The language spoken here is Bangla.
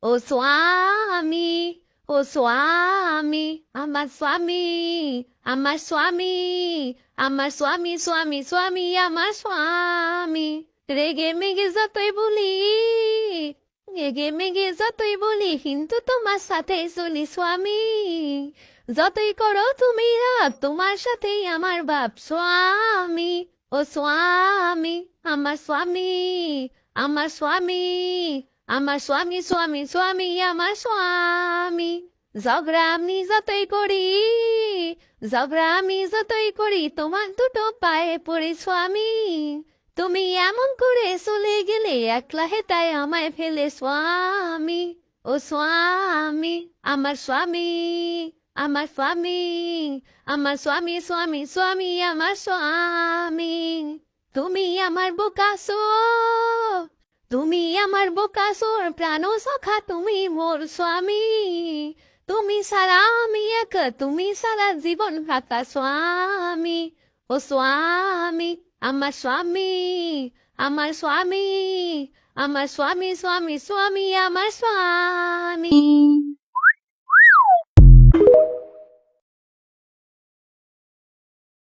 ও স্বামী, ও স্বামী, আমার স্বামী, আমার স্বামী, আমার স্বামী, স্বামী, স্বামী, আমার স্বামী। রেগে মেগে যতই বলি, রেগে মেগে যতই বলি, কিন্তু তোমার সাথে চলি স্বামী। যতই করো তুমি রাগ, তোমার সাথেই আমার বাপ স্বামী। ও স্বামী, আমার স্বামী, আমার স্বামী, আমার স্বামী, স্বামী, স্বামী, আমার স্বামী। ঝগড়া আমি যতই করি, ঝগড়া আমি যতই করি, তোমার দুটো পায়ে পড়ি স্বামী। তুমি এমন করে চলে গেলে, একলা হেতায় আমায় ফেলে স্বামী। ও স্বামী, আমার স্বামী, আমার স্বামী, আমার স্বামী, স্বামী, স্বামী, আমার স্বামী। তুমি আমার বোকাসো, তুমি আমার বোকাসোর প্রাণ সখা, তুমি মোর স্বামী। তুমি সারা আমি এক, তুমি সারা জীবন ফাঁকা স্বামী। ও স্বামী, আমার স্বামী, আমার স্বামী, আমার স্বামী, স্বামী, স্বামী, আমার স্বামী।